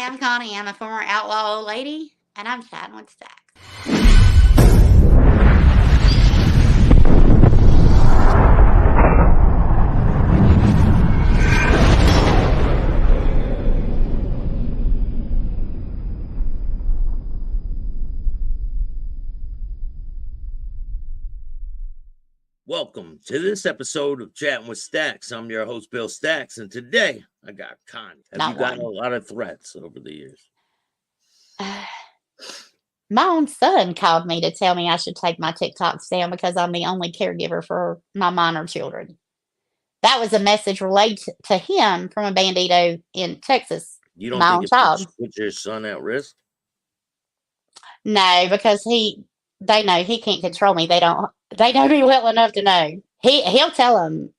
Hi, I'm Connie. I'm a former outlaw old lady, and I'm chatting with Staxx. Welcome to this episode of Chatting with Staxx. I'm your host, Bill Staxx, and today I got Connie. Have you gotten a lot of threats over the years? My own son called me to tell me I should take my TikToks down because I'm the only caregiver for my minor children. That was a message relayed to him from a bandito in Texas. You don't My think own it child. puts your son at risk? No, because they know he can't control me. They know me well enough to know. He'll tell them.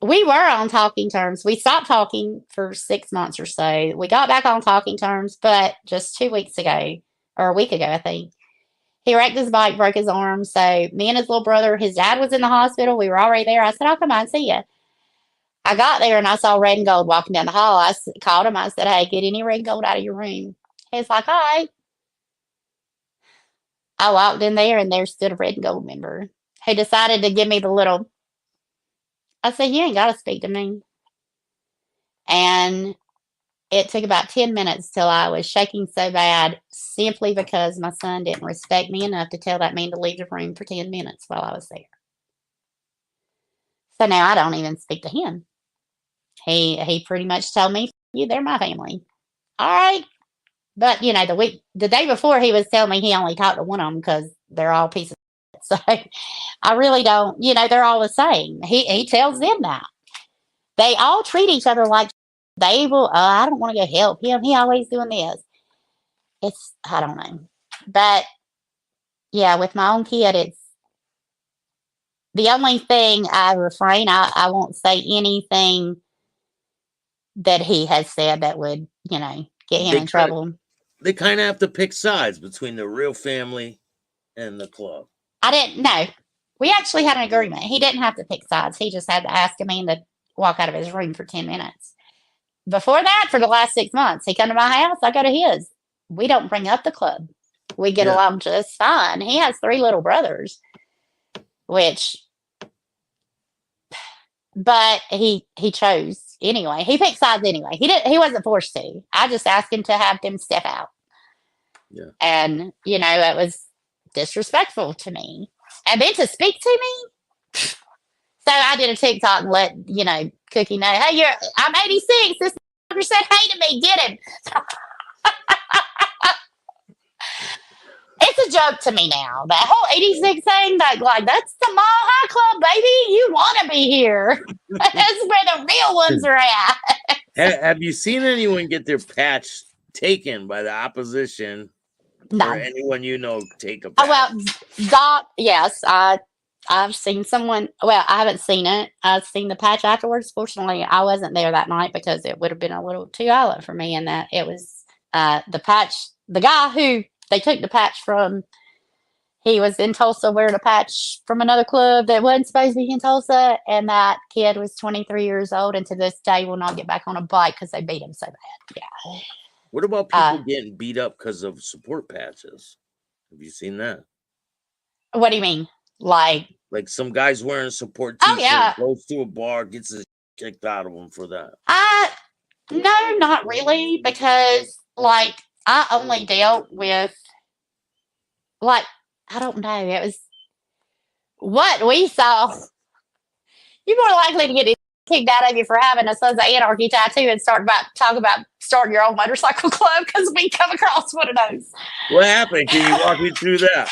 We were on talking terms. We stopped talking for 6 months or so. We got back on talking terms, but just 2 weeks ago, or a week ago, I think, he wrecked his bike, broke his arm. So me and his little brother, his dad was in the hospital. We were already there. I said, I'll come out and see you. I got there and I saw red and gold walking down the hall. I called him. I said, hey, get any red and gold out of your room. He's like, all right. I walked in there and there stood a red and gold member who decided to give me the little. I said, you ain't got to speak to me. And it took about 10 minutes till I was shaking so bad simply because my son didn't respect me enough to tell that man to leave the room for 10 minutes while I was there. So now I don't even speak to him. He pretty much told me, you, they're my family. All right. But, you know, the day before, he was telling me he only talked to one of them because they're all pieces of shit. So I really don't, they're all the same. He tells them that. They all treat each other like they will, I don't want to go help him. He always doing this. I don't know. But, yeah, with my own kid, it's the only thing I refrain. I won't say anything that he has said that would, get him in trouble. They kind of have to pick sides between the real family and the club. I didn't know. We actually had an agreement. He didn't have to pick sides. He just had to ask me to walk out of his room for 10 minutes. Before that, for the last 6 months, he come to my house, I go to his. We don't bring up the club. We get along just fine. He has 3 little brothers, but he chose anyway. He picked sides anyway. He wasn't forced to. I just asked him to have them step out. Yeah. And, it was disrespectful to me. And then to speak to me. So I did a TikTok and let, Cookie know, hey, I'm 86. This motherfucker said hey to me. Get him. It's a joke to me now. That whole 86 thing, like that's the Mile High Club, baby. You want to be here. That's where the real ones are at. Have you seen anyone get their patch taken by the opposition? No. Or anyone take a patch? Oh, well, Doc, yes. I've seen someone. Well, I haven't seen it. I've seen the patch afterwards. Fortunately, I wasn't there that night because it would have been a little too violent for me. And that it was the patch. The guy who they took the patch from, he was in Tulsa wearing a patch from another club that wasn't supposed to be in Tulsa. And that kid was 23 years old and to this day will not get back on a bike because they beat him so bad. Yeah. What about people getting beat up because of support patches? Have you seen that? What do you mean? Like some guys wearing a support t-shirt, goes to a bar, gets his kicked out of him for that. No, not really, because I only dealt with I don't know. It was what we saw. You're more likely to get kicked out of you for having a Sons of Anarchy tattoo and talk about starting your own motorcycle club because we come across one of those. What happened? Can you walk me through that?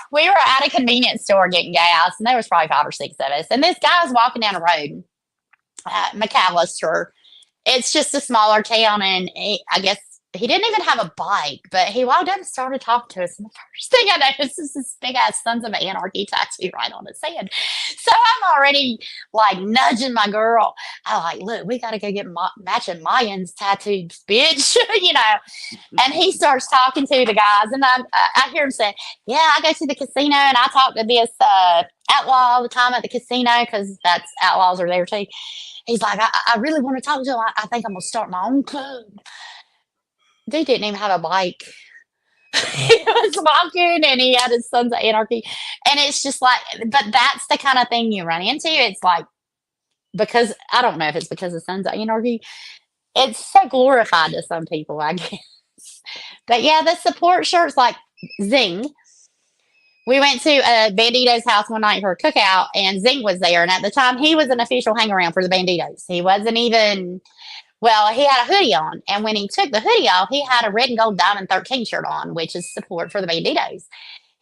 We were at a convenience store getting gas, and there was probably 5 or 6 of us. And this guy was walking down the road, McAllister. It's just a smaller town, and I guess he didn't even have a bike, but he walked up and started talking to us. And the first thing I noticed is this big-ass Sons of Anarchy tattoo right on his head. So I'm already, nudging my girl. I'm look, we got to go get matching Mayans tattoos, bitch, And he starts talking to the guys, and I hear him say, yeah, I go to the casino, and I talk to this outlaw all the time at the casino because that's outlaws are there, too. He's like, I really want to talk to him. I think I'm going to start my own club. dude didn't even have a bike. He was walking and he had his Sons of Anarchy. And it's just like, but that's the kind of thing you run into. It's like, because I don't know if it's because of Sons of Anarchy. It's so glorified to some people, I guess. But yeah, the support shirts like Zing. We went to Bandito's house one night for a cookout, and Zing was there. And at the time, he was an official hang around for the Banditos. He wasn't even, well, he had a hoodie on. And when he took the hoodie off, he had a red and gold Diamond 13 shirt on, which is support for the Banditos.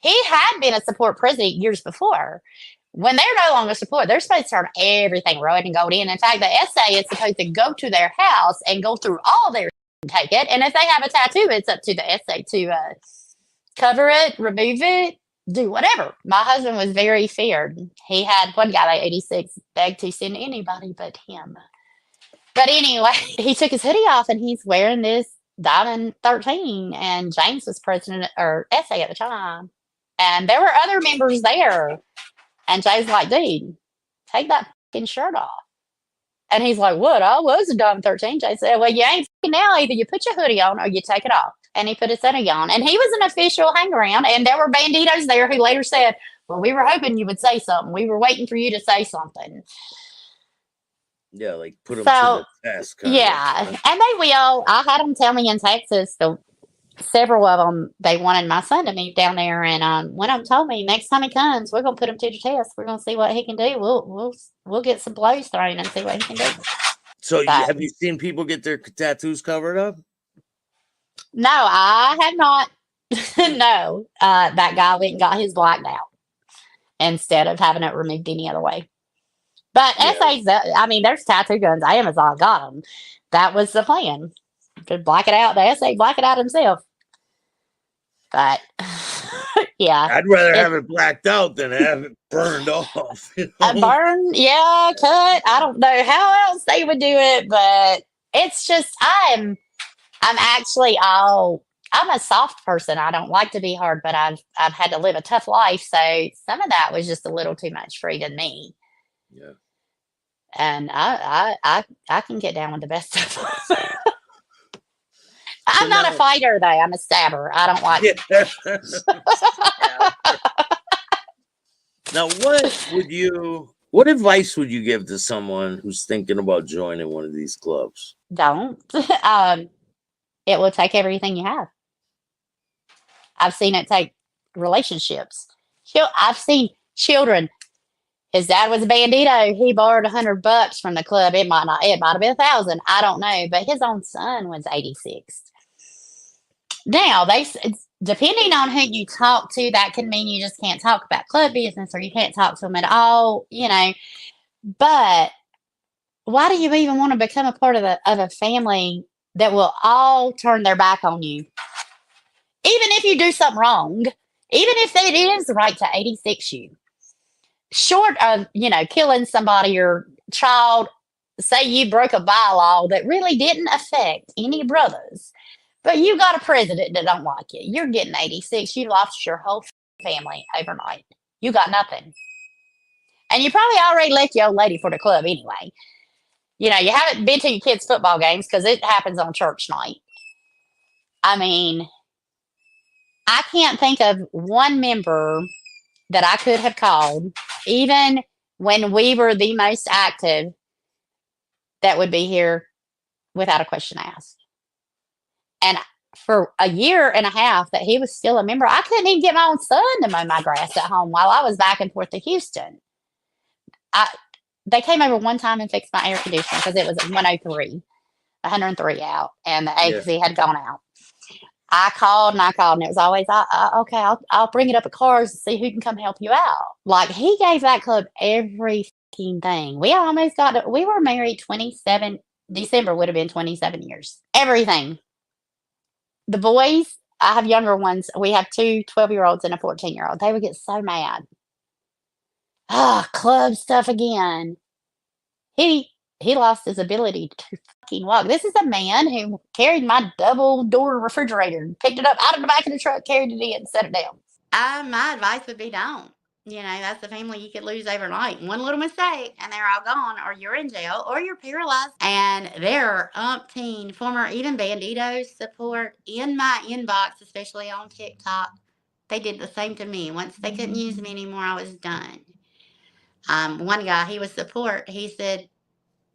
He had been a support president years before. When they're no longer support, they're supposed to turn everything red and gold in. In fact, the SA is supposed to go to their house and go through all their and take it. And if they have a tattoo, it's up to the SA to cover it, remove it, do whatever. My husband was very feared. He had one guy by 86 begged to send anybody but him. But anyway, he took his hoodie off and he's wearing this Diamond 13. And James was president or SA at the time. And there were other members there. And Jay's like, dude, take that fucking shirt off. And he's like, what? I was a Diamond 13. Jay said, well, you ain't fucking now. Either you put your hoodie on or you take it off. And he put his hoodie on. And he was an official hang around. And there were Banditos there who later said, well, we were hoping you would say something. We were waiting for you to say something. Yeah, like put them to the test. Yeah. And they will. I had them tell me in Texas, several of them, they wanted my son to move down there, and one of them told me next time he comes, we're gonna put him to the test. We're gonna see what he can do. We'll get some blows thrown and see what he can do. So, have you seen people get their tattoos covered up? No, I have not. No, that guy went and got his blacked out instead of having it removed any other way. But yeah. SA's, I mean, there's tattoo guns. Amazon got them. That was the plan. Could black it out. The SA black it out himself. But yeah, I'd rather have it blacked out than have it burned off. You know? Burned, yeah, cut. I don't know how else they would do it, but it's just I'm actually I'm a soft person. I don't like to be hard, but I've had to live a tough life, so some of that was just a little too much for even me. Yeah, and I can get down with the best of them. I'm not a fighter, though. I'm a stabber. I don't like it. Now, what advice would you give to someone who's thinking about joining one of these clubs? Don't. It will take everything you have. I've seen it take relationships. I've seen children. His dad was a bandito. He borrowed $100 from the club. It might have been 1,000. I don't know. But his own son was 86. Now, depending on who you talk to, that can mean you just can't talk about club business or you can't talk to them at all, you know. But why do you even want to become a part of a family that will all turn their back on you? Even if you do something wrong, even if it is right to 86 you, short of, killing somebody or child, say you broke a bylaw that really didn't affect any brothers. But you got a president that don't like you. You're getting 86. You lost your whole family overnight. You got nothing. And you probably already left your old lady for the club anyway. You haven't been to your kids' football games because it happens on church night. I mean, I can't think of one member that I could have called, even when we were the most active, that would be here without a question asked. And for a year and a half that he was still a member, I couldn't even get my own son to mow my grass at home while I was back and forth to Houston. They came over one time and fixed my air conditioner because it was at 103 out, and the AC had gone out. I called, and it was always, okay, I'll bring it up at cars to see who can come help you out. Like, he gave that club every fucking thing. We were married 27, December would have been 27 years. Everything. The boys, I have younger ones. We have 2 12-year-olds and a 14-year-old. They would get so mad. Club stuff again. He lost his ability to fucking walk. This is a man who carried my double-door refrigerator, picked it up out of the back of the truck, carried it in, set it down. My advice would be don't. You know, that's a family you could lose overnight. One little mistake and they're all gone, or you're in jail, or you're paralyzed. And there are umpteen former, even Banditos support in my inbox, especially on TikTok. They did the same to me. Once they couldn't use me anymore, I was done. One guy, he was support. He said,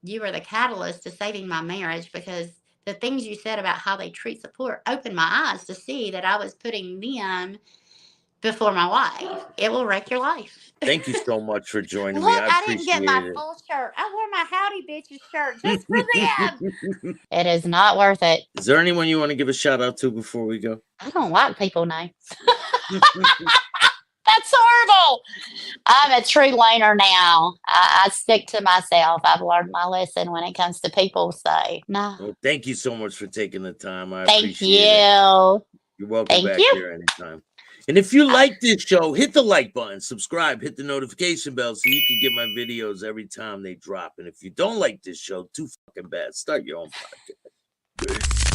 "You were the catalyst to saving my marriage because the things you said about how they treat support opened my eyes to see that I was putting them before my wife. It will wreck your life." Thank you so much for joining me. Look, I I didn't get my appreciate it. full shirt. I wore my Howdy Bitches shirt just for them. It is not worth it. Is there anyone you want to give a shout out to before we go? I don't like people names. That's horrible. I'm a true loner now. I stick to myself. I've learned my lesson when it comes to people. So, no. Well, thank you so much for taking the time. I Thank appreciate you. it. You're welcome Thank back you. here anytime. And if you like this show, hit the like button, subscribe, hit the notification bell so you can get my videos every time they drop. And if you don't like this show, too fucking bad, start your own podcast.